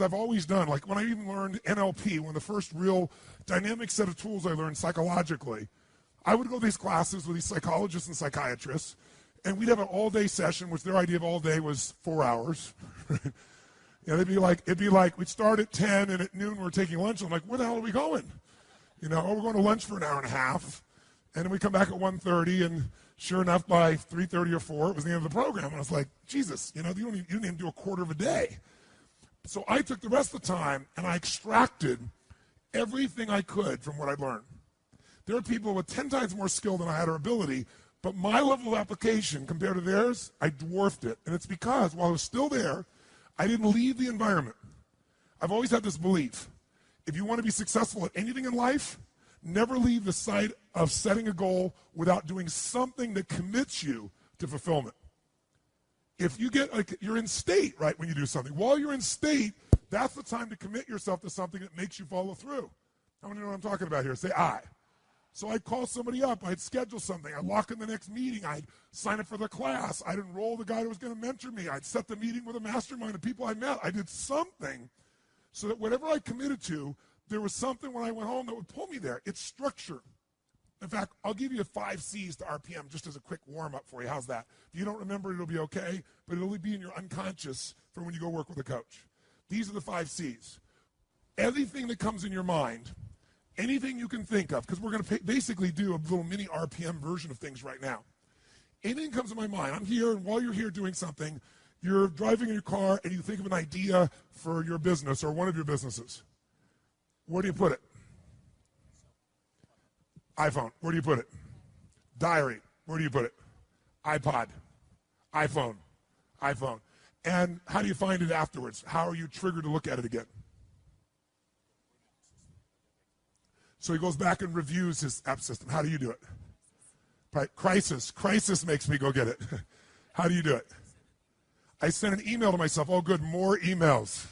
I've always done. Like when I even learned NLP, one of the first real dynamic set of tools I learned psychologically, I would go to these classes with these psychologists and psychiatrists, and we'd have an all-day session, which their idea of all day was 4 hours. It'd be like we'd start at 10, and at noon we're taking lunch. I'm like, where the hell are we going? Oh, we're going to lunch for an hour and a half, and then we come back at 1:30, and sure enough, by 3:30 or 4, it was the end of the program. And I was like, Jesus, you didn't even do a quarter of a day. So I took the rest of the time, and I extracted everything I could from what I'd learned. There are people with 10 times more skill than I had or ability, but my level of application compared to theirs, I dwarfed it. And it's because while I was still there, I didn't leave the environment. I've always had this belief. If you want to be successful at anything in life, never leave the sight of setting a goal without doing something that commits you to fulfillment. If you you're in state, right, when you do something. While you're in state, that's the time to commit yourself to something that makes you follow through. How many know what I'm talking about here? Say I. So I'd call somebody up, I'd schedule something, I'd lock in the next meeting, I'd sign up for the class, I'd enroll the guy who was going to mentor me, I'd set the meeting with a mastermind of people I met. I did something so that whatever I committed to, there was something when I went home that would pull me there. It's structure. In fact, I'll give you 5 C's to RPM just as a quick warm-up for you. How's that? If you don't remember, it'll be okay, but it'll be in your unconscious for when you go work with a coach. These are the 5 C's. Everything that comes in your mind, anything you can think of, because we're going to basically do a little mini RPM version of things right now. Anything comes to my mind. I'm here, and while you're here doing something, you're driving in your car, and you think of an idea for your business or one of your businesses. Where do you put it? iPhone. Where do you put it? Diary. Where do you put it? iPod. iPhone. iPhone. And how do you find it afterwards? How are you triggered to look at it again? So he goes back and reviews his app system. How do you do it? Right. Crisis. Crisis makes me go get it. How do you do it? I send an email to myself. Oh, good, more emails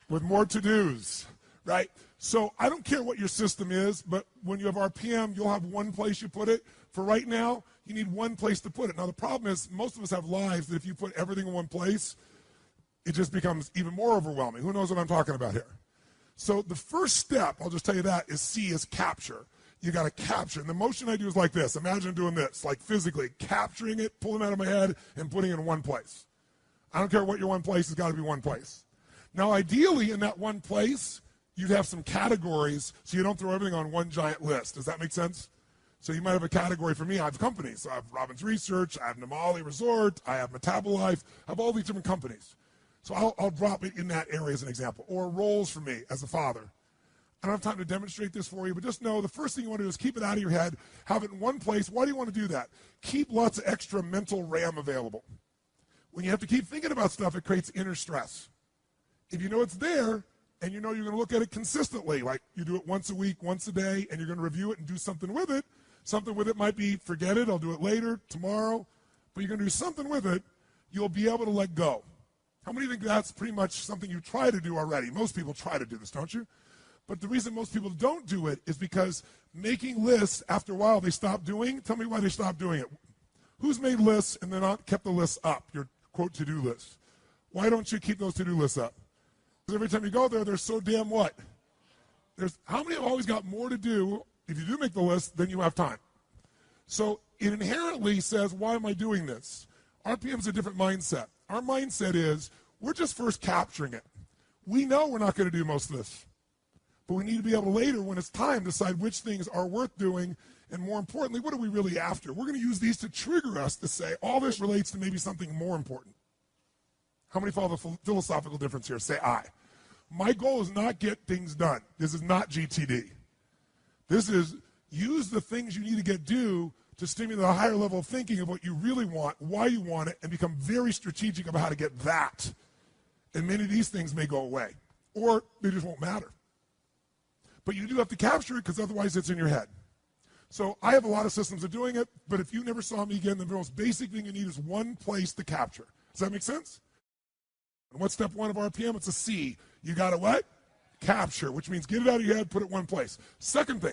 with more to-dos, right? So I don't care what your system is, but when you have RPM, you'll have one place you put it. For right now, you need one place to put it. Now, the problem is most of us have lives that if you put everything in one place, it just becomes even more overwhelming. Who knows what I'm talking about here? So the first step, I'll just tell you that, is C, is capture. You got to capture. And the motion I do is like this. Imagine doing this, like physically capturing it, pulling it out of my head, and putting it in one place. I don't care what your one place, it's got to be one place. Now, ideally, in that one place, you'd have some categories so you don't throw everything on one giant list. Does that make sense? So you might have a category for me. I have companies. So I have Robbins Research, I have Namali Resort, I have Metabolife, I have all these different companies. So I'll drop it in that area as an example. Or roles for me as a father. I don't have time to demonstrate this for you, but just know the first thing you want to do is keep it out of your head, have it in one place. Why do you want to do that? Keep lots of extra mental RAM available. When you have to keep thinking about stuff, it creates inner stress. If you know it's there, and you know you're going to look at it consistently, like you do it once a week, once a day, and you're going to review it and do something with it. Something with it might be, forget it, I'll do it later, tomorrow, but you're going to do something with it, you'll be able to let go. How many think that's pretty much something you try to do already? Most people try to do this, don't you? But the reason most people don't do it is because making lists, after a while, they stop doing. Tell me why they stop doing it. Who's made lists and then not kept the lists up, your, quote, to-do list? Why don't you keep those to-do lists up? Because every time you go there, they're so damn what? How many have always got more to do, if you do make the list, than you have time? So it inherently says, why am I doing this? RPM is a different mindset. Our mindset is, we're just first capturing it. We know we're not going to do most of this. But we need to be able to later, when it's time, decide which things are worth doing, and more importantly, what are we really after? We're going to use these to trigger us to say, all this relates to maybe something more important. How many follow the philosophical difference here? Say I. My goal is not get things done. This is not GTD. This is use the things you need to get due to stimulate a higher level of thinking of what you really want, why you want it, and become very strategic about how to get that. And many of these things may go away, or they just won't matter. But you do have to capture it because otherwise it's in your head. So I have a lot of systems of doing it, but if you never saw me again, the most basic thing you need is one place to capture. Does that make sense? And what's step 1 of RPM? It's a C. You got to what? Capture, which means get it out of your head, put it one place. Second thing,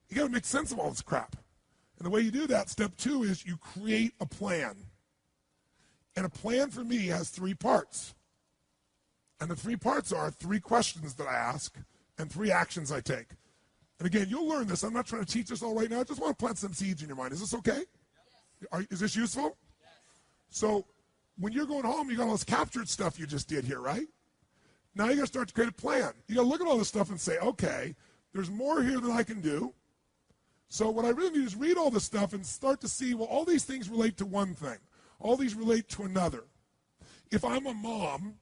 you got to make sense of all this crap. And the way you do that, step 2, is you create a plan. And a plan for me has 3 parts. And the 3 parts are 3 questions that I ask and 3 actions I take. And again, you'll learn this. I'm not trying to teach this all right now. I just want to plant some seeds in your mind. Is this okay? Is this useful? So when you're going home, you got all this captured stuff you just did here, right? Now you got to start to create a plan. You got to look at all this stuff and say, okay, there's more here than I can do. So what I really need is read all this stuff and start to see, well, all these things relate to one thing. All these relate to another. If I'm a mom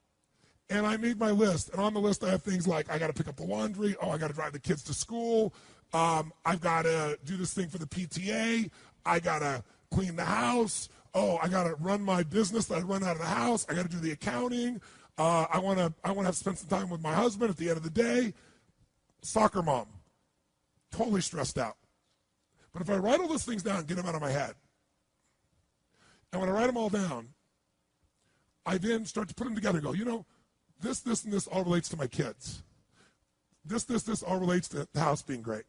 and I made my list, and on the list I have things like I got to pick up the laundry, I got to drive the kids to school, I've got to do this thing for the PTA, I got to clean the house, I got to run my business that I run out of the house, I got to do the accounting, I want to have spend some time with my husband at the end of the day. Soccer mom, totally stressed out. But if I write all those things down and get them out of my head, and when I write them all down, I then start to put them together and go, you know, this, and this all relates to my kids. This all relates to the house being great.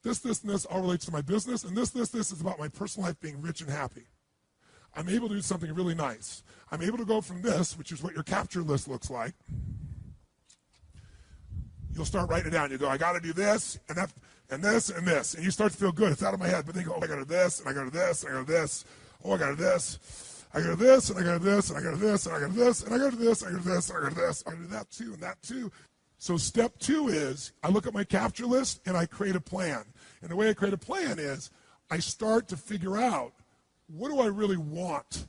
This, and this all relates to my business. And this is about my personal life being rich and happy. I'm able to do something really nice. I'm able to go from this, which is what your capture list looks like. You'll start writing it down. You go, I got to do this, and that, and this, and this. And you start to feel good. It's out of my head. But then you go, I got to do this, and I got to do this, and I got to do this. I got to do this. I got to do this, and I got to do this, and I got to do this, and I got to do this, and I got to do this, and I got to do this, and I got to do this. I got to do that too, and that too. So step 2 is I look at my capture list and I create a plan. And the way I create a plan is I start to figure out, what do I really want?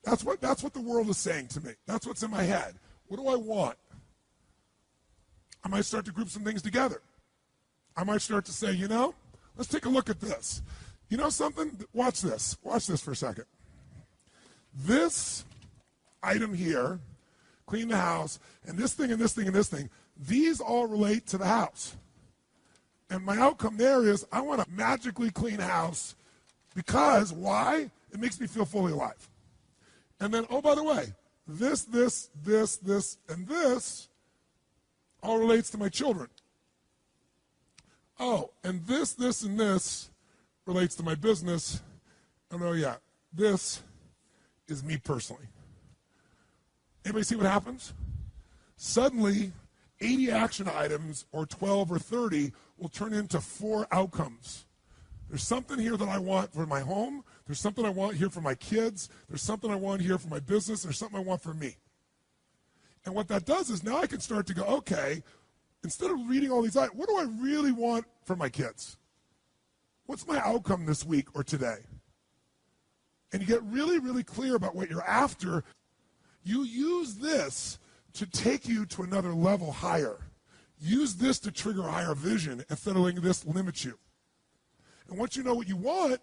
That's what the world is saying to me. That's what's in my head. What do I want? I might start to group some things together. I might start to say, you know, let's take a look at this. You know something? Watch this. Watch this for a second. This item here, clean the house, and this thing, and this thing, and this thing, these all relate to the house. And my outcome there is I want a magically clean house because, why? It makes me feel fully alive. And then, oh, by the way, this, and this all relates to my children. Oh, and this, and this relates to my business. And oh, yeah, this is me personally. Anybody see what happens? Suddenly, 80 action items or 12 or 30 will turn into 4 outcomes. There's something here that I want for my home. There's something I want here for my kids. There's something I want here for my business. There's something I want for me. And what that does is now I can start to go, okay, instead of reading all these items, what do I really want for my kids? What's my outcome this week or today? And you get really, really clear about what you're after. You use this to take you to another level higher. Use this to trigger a higher vision instead of letting this limit you. And once you know what you want,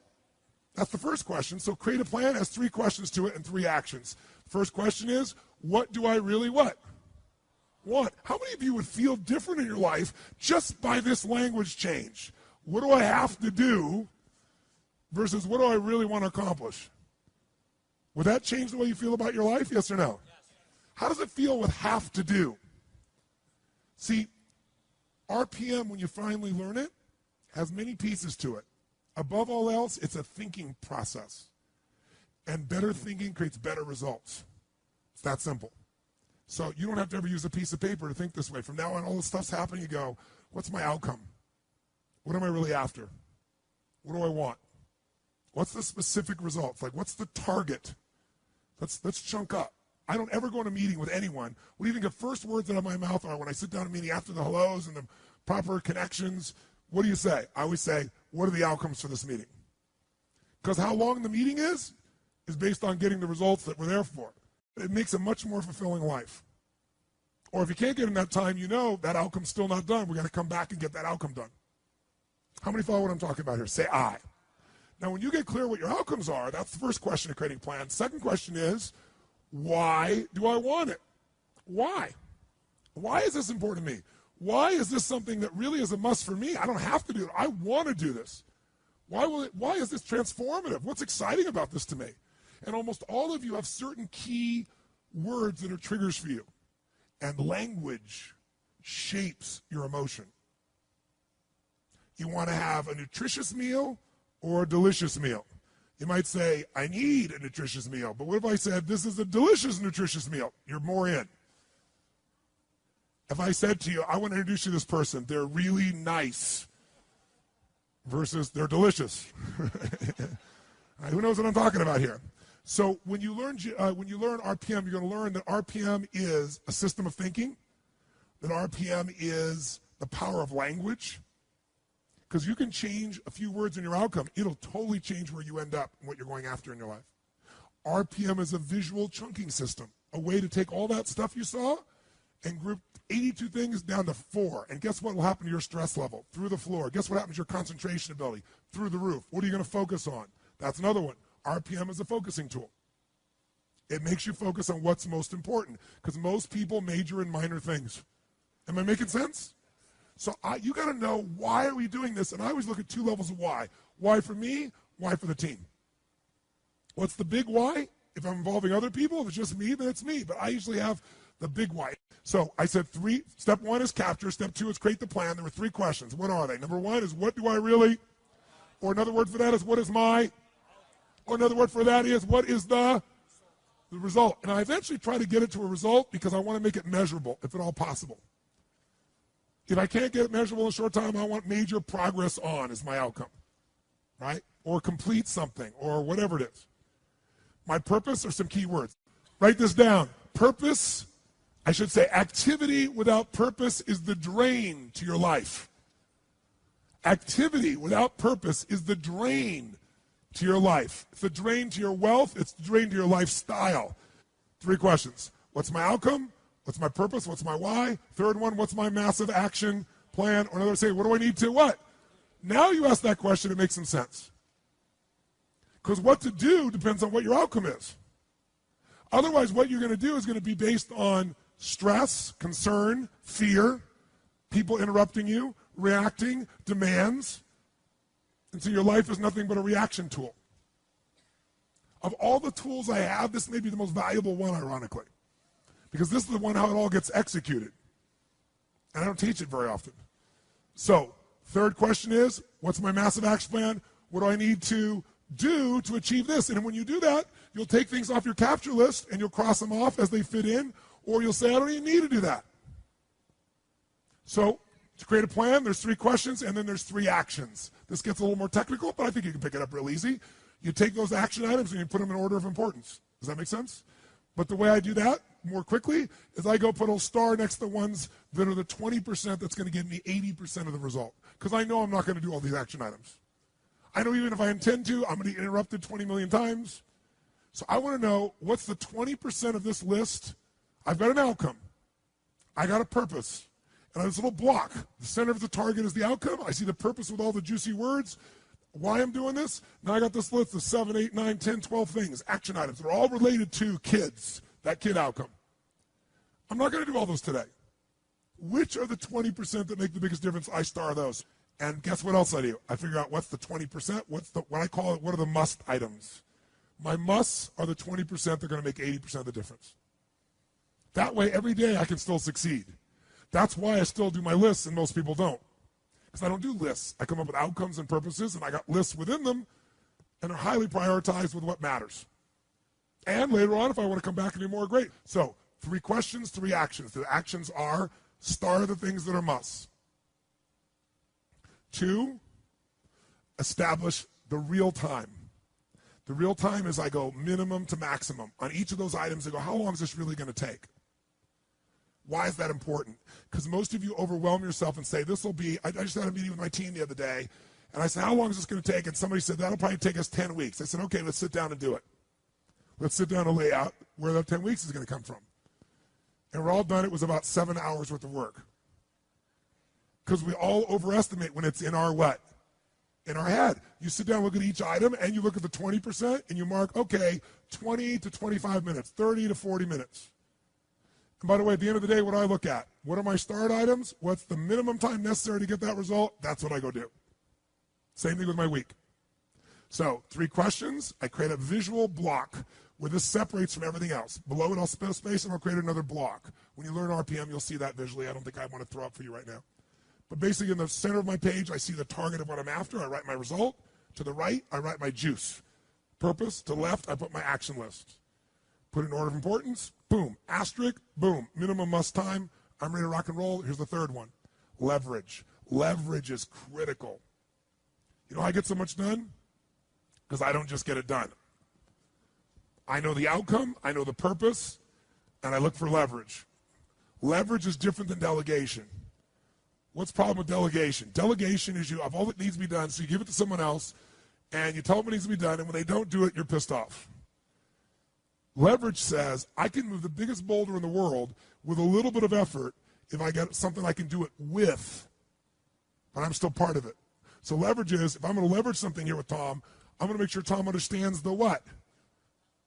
that's the first question. So create a plan has 3 questions to it and 3 actions. First question is, what do I really want? How many of you would feel different in your life just by this language change? What do I have to do versus what do I really want to accomplish? Would that change the way you feel about your life? Yes or no? Yes. How does it feel with have to do? See, RPM, when you finally learn it, has many pieces to it. Above all else, it's a thinking process. And better thinking creates better results. It's that simple. So you don't have to ever use a piece of paper to think this way. From now on, all this stuff's happening, you go, what's my outcome? What am I really after? What do I want? What's the specific results? Like, what's the target? Let's chunk up. I don't ever go in a meeting with anyone. What do you think the first words out of my mouth are when I sit down in a meeting after the hellos and the proper connections? What do you say? I always say, what are the outcomes for this meeting? Because how long the meeting is based on getting the results that we're there for. It makes a much more fulfilling life. Or if you can't get in that time, you know that outcome's still not done. We're going to come back and get that outcome done. How many follow what I'm talking about here? Say I. Now, when you get clear what your outcomes are, that's the first question of creating a plan. Second question is, why do I want it? Why? Why is this important to me? Why is this something that really is a must for me? I don't have to do it. I want to do this. Why is this transformative? What's exciting about this to me? And almost all of you have certain key words that are triggers for you. And language shapes your emotion. You want to have a nutritious meal or a delicious meal. You might say, I need a nutritious meal. But what if I said, this is a delicious, nutritious meal? You're more in. If I said to you, I want to introduce you to this person, they're really nice, versus they're delicious. Who knows what I'm talking about here? So when you learn RPM, you're going to learn that RPM is a system of thinking, that RPM is the power of language, because you can change a few words in your outcome. It'll totally change where you end up and what you're going after in your life. RPM is a visual chunking system, a way to take all that stuff you saw and group 82 things down to 4. And guess what will happen to your stress level? Through the floor. Guess what happens to your concentration ability? Through the roof. What are you going to focus on? That's another one. RPM is a focusing tool. It makes you focus on what's most important, because most people major in minor things. Am I making sense? So you got to know, why are we doing this? And I always look at 2 levels of why. Why for me? Why for the team? What's the big why? If I'm involving other people, if it's just me, then it's me. But I usually have the big why. So I said 3. Step 1 is capture. Step 2 is create the plan. There were 3 questions. What are they? Number 1 is, what do I really? Or another word for that is, what is my? Or another word for that is, what is the result? And I eventually try to get it to a result because I want to make it measurable, if at all possible. If I can't get it measurable in a short time, I want major progress on as my outcome, right? Or complete something, or whatever it is. My purpose are some key words. Write this down. Purpose, I should say, activity without purpose is the drain to your life. Activity without purpose is the drain to your life. It's the drain to your wealth. It's the drain to your lifestyle. 3 questions. What's my outcome? What's my purpose? What's my why? Third one, what's my massive action plan? Or another, say, what do I need to what? Now you ask that question, it makes some sense. Because what to do depends on what your outcome is. Otherwise, what you're going to do is going to be based on stress, concern, fear, people interrupting you, reacting, demands. And so your life is nothing but a reaction tool. Of all the tools I have, this may be the most valuable one, ironically. Because this is the one how it all gets executed. And I don't teach it very often. So, third question is, what's my massive action plan? What do I need to do to achieve this? And when you do that, you'll take things off your capture list and you'll cross them off as they fit in, or you'll say, I don't even need to do that. So, to create a plan, there's 3 questions, and then there's 3 actions. This gets a little more technical, but I think you can pick it up real easy. You take those action items and you put them in order of importance. Does that make sense? But the way I do that more quickly is I go put a star next to the ones that are the 20% that's going to give me 80% of the result. Because I know I'm not going to do all these action items. I know even if I intend to, I'm going to get interrupted 20 million times. So I want to know, what's the 20% of this list? I've got an outcome. I got a purpose. And I have this little block. The center of the target is the outcome. I see the purpose with all the juicy words. Why I'm doing this? Now I got this list of 7, 8, 9, 10, 12 things, action items. They're all related to kids, that kid outcome. I'm not going to do all those today. Which are the 20% that make the biggest difference? I star those. And guess what else I do? I figure out what's the 20%, what I call it, what are the must items? My musts are the 20% that are going to make 80% of the difference. That way, every day I can still succeed. That's why I still do my lists and most people don't. Because I don't do lists. I come up with outcomes and purposes, and I got lists within them, and are highly prioritized with what matters. And later on, if I want to come back and do more, great. So, 3 questions, 3 actions. The actions are, star the things that are musts. 2, establish the real time. The real time is I go minimum to maximum. On each of those items, I go, how long is this really going to take? Why is that important? Because most of you overwhelm yourself and say, this will be, I just had a meeting with my team the other day, and I said, how long is this going to take? And somebody said, that'll probably take us 10 weeks. I said, okay, let's sit down and do it. Let's sit down and lay out where that 10 weeks is going to come from. And we're all done. It was about 7 hours worth of work. Because we all overestimate when it's in our what? In our head. You sit down, look at each item, and you look at the 20%, and you mark, okay, 20 to 25 minutes, 30 to 40 minutes. And by the way, at the end of the day, what do I look at? What are my start items? What's the minimum time necessary to get that result? That's what I go do. Same thing with my week. So, 3 questions. I create a visual block where this separates from everything else. Below it, I'll spell space, and I'll create another block. When you learn RPM, you'll see that visually. I don't think I want to throw up for you right now. But basically, in the center of my page, I see the target of what I'm after. I write my result. To the right, I write my juice. Purpose, to the left, I put my action list. Put in order of importance, boom. Asterisk, boom. Minimum must time, I'm ready to rock and roll. Here's the third one, leverage. Leverage is critical. You know how I get so much done? Because I don't just get it done. I know the outcome, I know the purpose, and I look for leverage. Leverage is different than delegation. What's the problem with delegation? Delegation is you have all that needs to be done, so you give it to someone else, and you tell them what needs to be done, and when they don't do it, you're pissed off. Leverage says, I can move the biggest boulder in the world with a little bit of effort if I get something I can do it with, but I'm still part of it. So leverage is, if I'm going to leverage something here with Tom, I'm going to make sure Tom understands the what?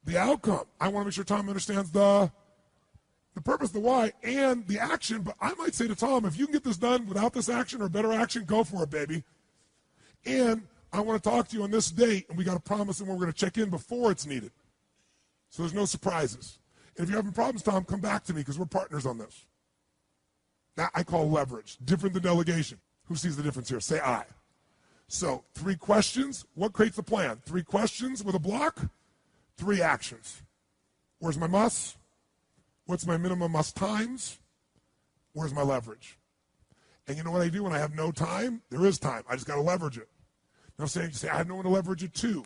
The outcome. I want to make sure Tom understands the purpose, the why, and the action. But I might say to Tom, if you can get this done without this action or better action, go for it, baby. And I want to talk to you on this date, and we got to promise and we're going to check in before it's needed. So there's no surprises. And if you're having problems, Tom, come back to me because we're partners on this. That I call leverage, different than delegation. Who sees the difference here? Say I. So 3 questions. What creates the plan? 3 questions with a block, 3 actions. Where's my must? What's my minimum must times? Where's my leverage? And you know what I do when I have no time? There is time. I just got to leverage it. Now, you say, I have no one to leverage it to.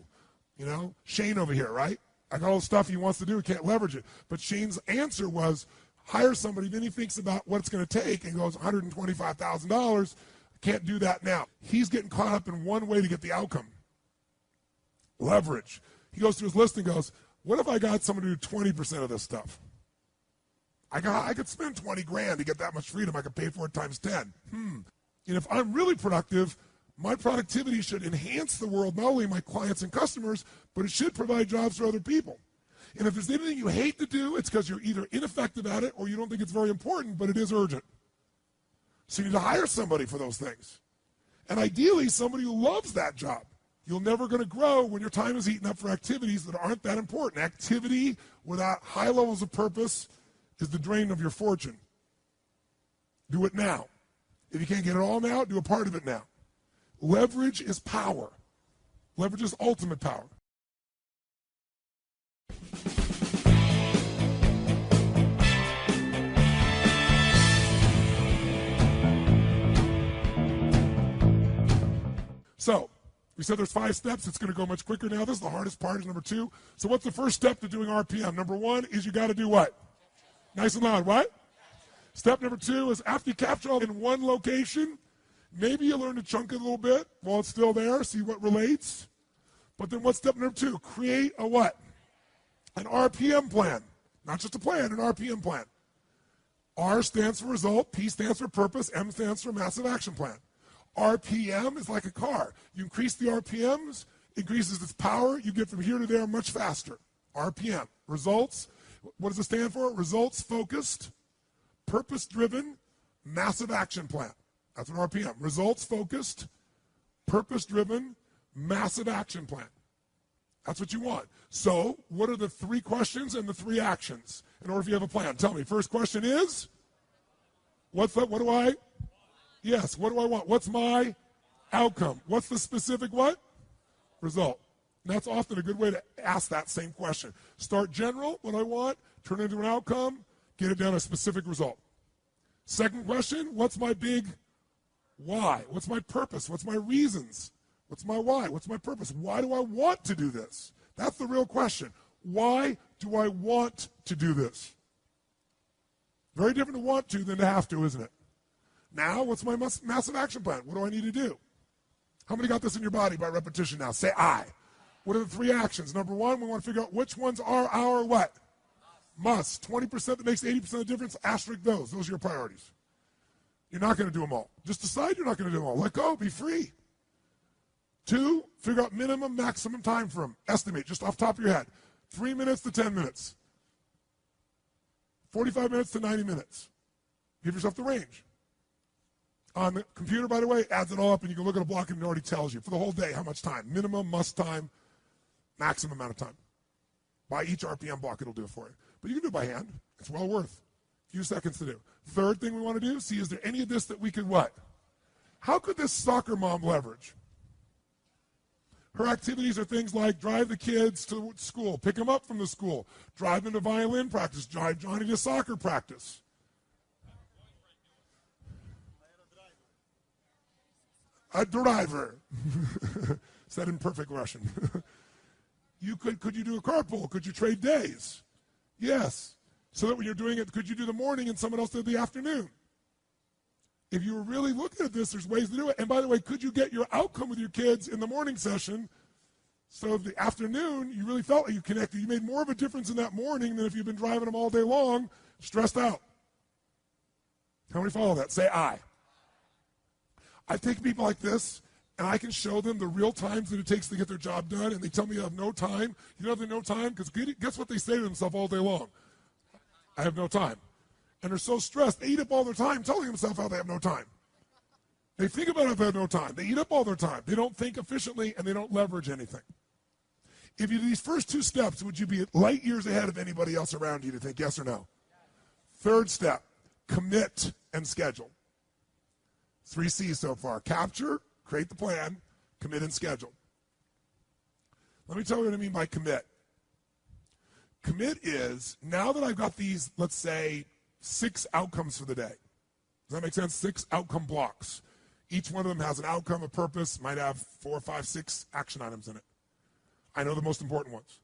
You know, Shane over here, right? I got all the stuff he wants to do. He can't leverage it. But Shane's answer was, hire somebody. Then he thinks about what it's going to take and goes, $125,000. Can't do that now. He's getting caught up in one way to get the outcome. Leverage. He goes through his list and goes, what if I got someone to do 20% of this stuff? I could spend 20 grand to get that much freedom. I could pay for it times 10. And if I'm really productive, my productivity should enhance the world, not only my clients and customers, but it should provide jobs for other people. And if there's anything you hate to do, it's because you're either ineffective at it or you don't think it's very important, but it is urgent. So you need to hire somebody for those things. And ideally, somebody who loves that job. You're never going to grow when your time is eaten up for activities that aren't that important. Activity without high levels of purpose is the drain of your fortune. Do it now. If you can't get it all now, do a part of it now. Leverage is power. Leverage is ultimate power. So, we said there's 5 steps. It's going to go much quicker now. This is the hardest part, is number 2. So what's the first step to doing RPM? Number 1 is you got to do what? Nice and loud, what? Step number 2 is after you capture all in one location, maybe you learn to chunk it a little bit while it's still there, see what relates. But then what's step number 2? Create a what? An RPM plan. Not just a plan, an RPM plan. R stands for result, P stands for purpose, M stands for massive action plan. RPM is like a car. You increase the RPMs, increases its power, you get from here to there much faster. RPM. Results, what does it stand for? Results focused, purpose driven, massive action plan. That's what RPM. Results focused, purpose driven, massive action plan. That's what you want. So, what are the 3 questions and the 3 actions in order if you have a plan? Tell me. First question is, what do I want? What's my outcome? What's the specific what? Result. And that's often a good way to ask that same question. Start general, what I want, turn it into an outcome, get it down to a specific result. Second question, what's my big why? What's my purpose? What's my reasons? What's my why? What's my purpose? Why do I want to do this? That's the real question. Why do I want to do this? Very different to want to than to have to, isn't it? Now, what's my massive action plan? What do I need to do? How many got this in your body by repetition now? Say I. What are the 3 actions? Number 1, we want to figure out which ones are our what? Must. 20% that makes 80% of the difference, asterisk those. Those are your priorities. You're not going to do them all. Just decide you're not going to do them all. Let go. Be free. 2, figure out minimum, maximum time for them. Estimate, just off the top of your head. 3 minutes to 10 minutes. 45 minutes to 90 minutes. Give yourself the range. On the computer, by the way, adds it all up, and you can look at a block and it already tells you for the whole day how much time. Minimum, must time, maximum amount of time. By each RPM block, it'll do it for you. But you can do it by hand. It's well worth a few seconds to do. Third thing we want to do, see, is there any of this that we could what? How could this soccer mom leverage? Her activities are things like drive the kids to school, pick them up from the school, drive them to violin practice, drive Johnny to soccer practice. A driver. Said in perfect Russian. Could you do a carpool? Could you trade days? Yes. So that when you're doing it, could you do the morning and someone else did the afternoon? If you were really looking at this, there's ways to do it. And by the way, could you get your outcome with your kids in the morning session so the afternoon you really felt like you connected? You made more of a difference in that morning than if you've been driving them all day long, stressed out. How many follow that? Say I. I take people like this, and I can show them the real times that it takes to get their job done, and they tell me you have no time. You know they have no time? Because guess what they say to themselves all day long? I have no time. And they're so stressed, they eat up all their time telling themselves how they have no time. They think about it, they have no time. They eat up all their time. They don't think efficiently, and they don't leverage anything. If you do these first two steps, would you be light years ahead of anybody else around you to think yes or no? Third step, commit and schedule. 3 C's so far. Capture, create the plan, commit and schedule. Let me tell you what I mean by commit. Commit is, now that I've got these, let's say, 6 outcomes for the day. Does that make sense? 6 outcome blocks. Each one of them has an outcome, a purpose, might have 4, 5, 6 action items in it. I know the most important ones.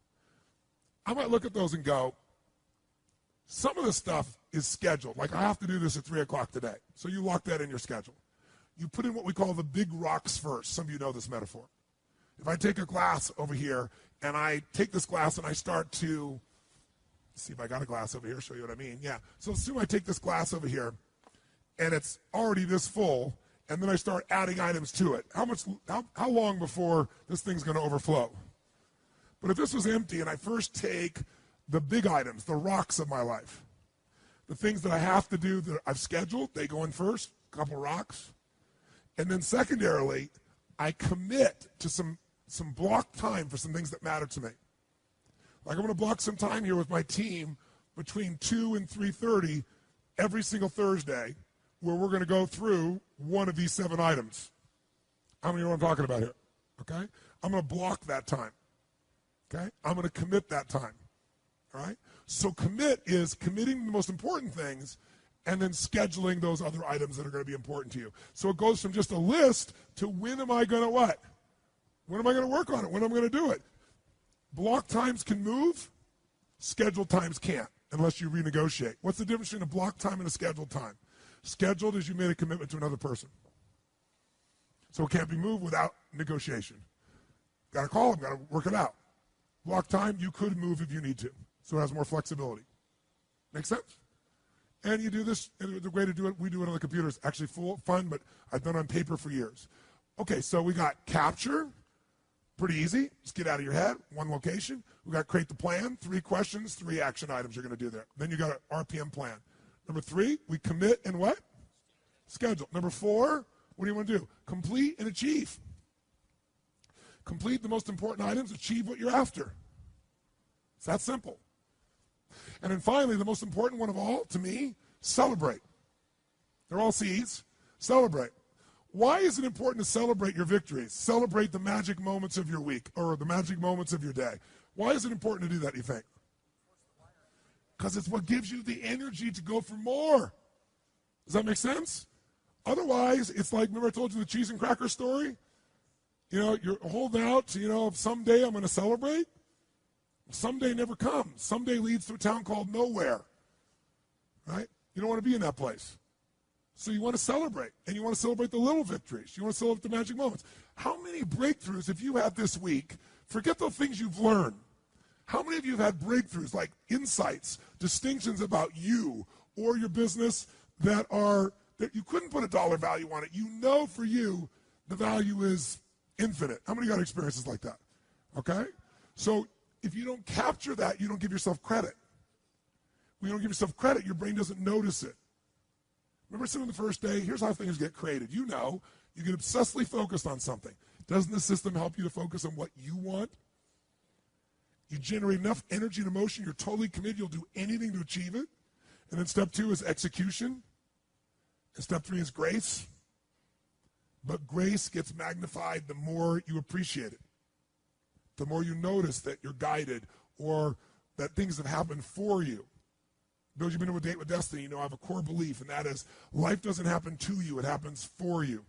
I might look at those and go, some of the stuff is scheduled. Like I have to do this at 3 o'clock today. So you lock that in your schedule. You put in what we call the big rocks first. Some of you know this metaphor. If I take a glass over here and I take this glass and I start to, see if I got a glass over here, show you what I mean. Yeah. So assume I take this glass over here and it's already this full, and then I start adding items to it. How long before this thing's going to overflow? But if this was empty and I first take the big items, the rocks of my life, the things that I have to do that I've scheduled, they go in first, a couple rocks. And then secondarily, I commit to some block time for some things that matter to me. Like I'm going to block some time here with my team between 2 and 3:30 every single Thursday where we're going to go through one of these 7 items. How many know what I'm talking about here? Okay? I'm going to block that time. Okay? I'm going to commit that time. All right? So commit is committing to the most important things and then scheduling those other items that are going to be important to you. So it goes from just a list to when am I going to what? When am I going to work on it? When am I going to do it? Block times can move. Scheduled times can't unless you renegotiate. What's the difference between a block time and a scheduled time? Scheduled is you made a commitment to another person. So it can't be moved without negotiation. Got to call them, got to work it out. Block time, you could move if you need to. So it has more flexibility. Make sense? And you do this, and the way to do it, we do it on the computer. It's actually fun, but I've done it on paper for years. Okay, so we got capture, pretty easy. Just get out of your head, one location. We got create the plan, 3 questions, 3 action items you're going to do there. Then you got an RPM plan. Number 3, we commit and what? Schedule. Number 4, what do you want to do? Complete and achieve. Complete the most important items, achieve what you're after. It's that simple. And then finally, the most important one of all, to me, celebrate. They're all C's. Celebrate. Why is it important to celebrate your victories? Celebrate the magic moments of your week or the magic moments of your day. Why is it important to do that, you think? Because it's what gives you the energy to go for more. Does that make sense? Otherwise, it's like, remember I told you the cheese and cracker story? You know, you're holding out to, someday I'm going to celebrate. Someday never comes. Someday leads to a town called nowhere, right? You don't want to be in that place. So you want to celebrate, and you want to celebrate the little victories. You want to celebrate the magic moments. How many breakthroughs have you had this week? Forget the things you've learned. How many of you have had breakthroughs, like insights, distinctions about you or your business that you couldn't put a dollar value on it? You know for you the value is infinite. How many got experiences like that? Okay? So if you don't capture that, you don't give yourself credit. When you don't give yourself credit, your brain doesn't notice it. Remember sitting the first day? Here's how things get created. You get obsessively focused on something. Doesn't the system help you to focus on what you want? You generate enough energy and emotion, you're totally committed, you'll do anything to achieve it. And then step 2 is execution. And step 3 is grace. But grace gets magnified the more you appreciate it. the more you notice that you're guided or that things have happened for you. Those you've been to a date with destiny, you know I have a core belief, and that is life doesn't happen to you, it happens for you.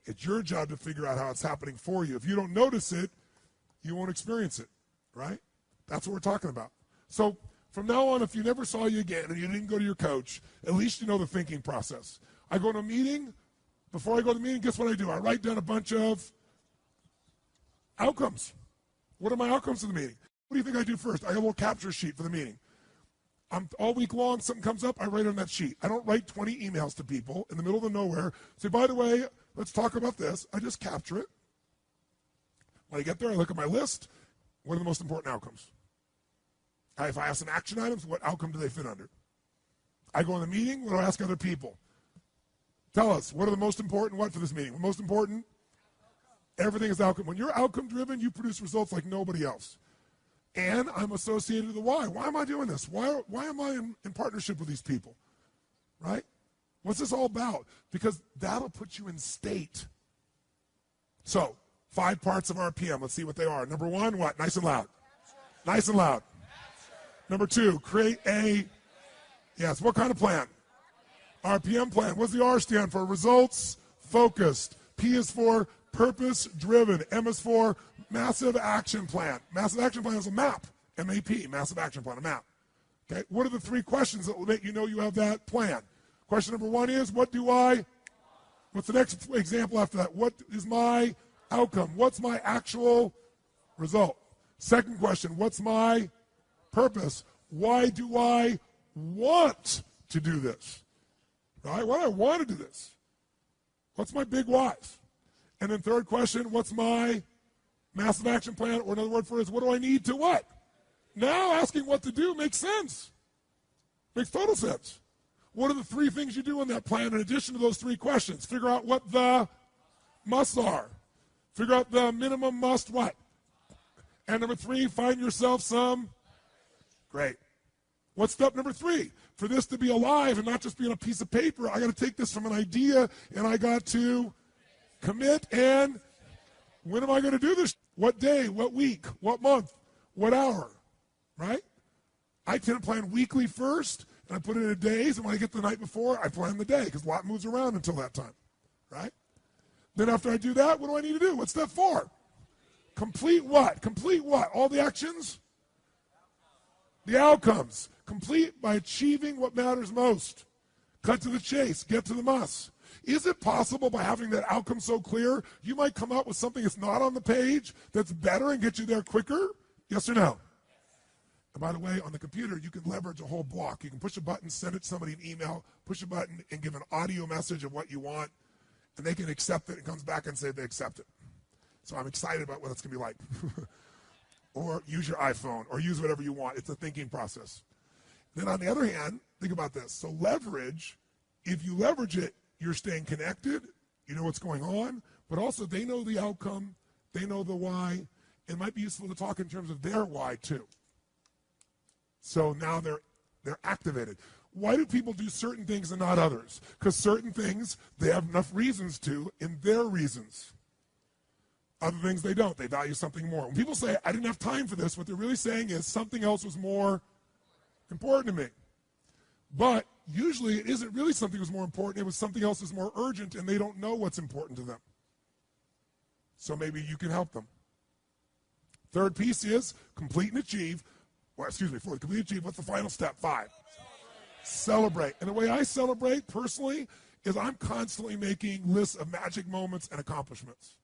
It's your job to figure out how it's happening for you. If you don't notice it, you won't experience it, right? That's what we're talking about. So from now on, if you never saw you again and you didn't go to your coach, at least you know the thinking process. I go to a meeting. Before I go to the meeting, guess what I do? I write down a bunch of outcomes. What are my outcomes of the meeting? What do you think I do first? I have a little capture sheet for the meeting. All week long, something comes up, I write on that sheet. I don't write 20 emails to people in the middle of nowhere. Say, by the way, let's talk about this. I just capture it. When I get there, I look at my list. What are the most important outcomes? If I have some action items, what outcome do they fit under? I go in the meeting, what do I ask other people? Tell us, what are the most important what for this meeting? The most important? Everything is outcome. When you're outcome driven, you produce results like nobody else. And I'm associated with the why. Why am I doing this? Why am I in partnership with these people? Right? What's this all about? Because that'll put you in state. So, 5 parts of RPM. Let's see what they are. Number 1, what? Nice and loud. Nice and loud. Number 2, create a, yes, what kind of plan? RPM plan. What's the R stand for? Results focused. P is for purpose driven. M is for massive action plan. Massive action plan is a map. M-A-P, massive action plan, a map. Okay, what are the 3 questions that will make you know you have that plan? Question number 1 is, what's the next example after that? What is my outcome? What's my actual result? Second question, what's my purpose? Why do I want to do this? Right? Why do I want to do this? What's my big whys? And then third question, what's my massive action plan? Or another word for it is, what do I need to what? Now asking what to do makes sense. Makes total sense. What are the 3 things you do in that plan in addition to those 3 questions? Figure out what the musts are. Figure out the minimum must what? And number 3, find yourself some. Great. What's step number 3? For this to be alive and not just be on a piece of paper, I got to take this from an idea and I got to commit. And when am I going to do this? What day? What week? What month? What hour? Right? I tend to plan weekly first, and I put it in days, and when I get the night before, I plan the day, because a lot moves around until that time. Right? Then after I do that, what do I need to do? What's step 4? Complete what? Complete what? All the actions? The outcomes. Complete by achieving what matters most. Cut to the chase. Get to the must. Is it possible by having that outcome so clear, you might come up with something that's not on the page that's better and get you there quicker? Yes or no? And by the way, on the computer, you can leverage a whole block. You can push a button, send it to somebody an email, push a button, and give an audio message of what you want, and they can accept it and comes back and say they accept it. So I'm excited about what it's going to be like. Or use your iPhone, or use whatever you want. It's a thinking process. Then on the other hand, think about this. So leverage, if you leverage it, you're staying connected, you know what's going on, but also they know the outcome, they know the why. It might be useful to talk in terms of their why too. So now they're activated. Why do people do certain things and not others? Because certain things they have enough reasons to in their reasons. Other things they don't. They value something more. When people say, I didn't have time for this, what they're really saying is something else was more important to me. But usually it isn't really something that was more important. It was something else that's more urgent, and they don't know what's important to them. So maybe you can help them. Third piece is complete and achieve. Complete and achieve. What's the final step? 5. Celebrate. And the way I celebrate personally is I'm constantly making lists of magic moments and accomplishments.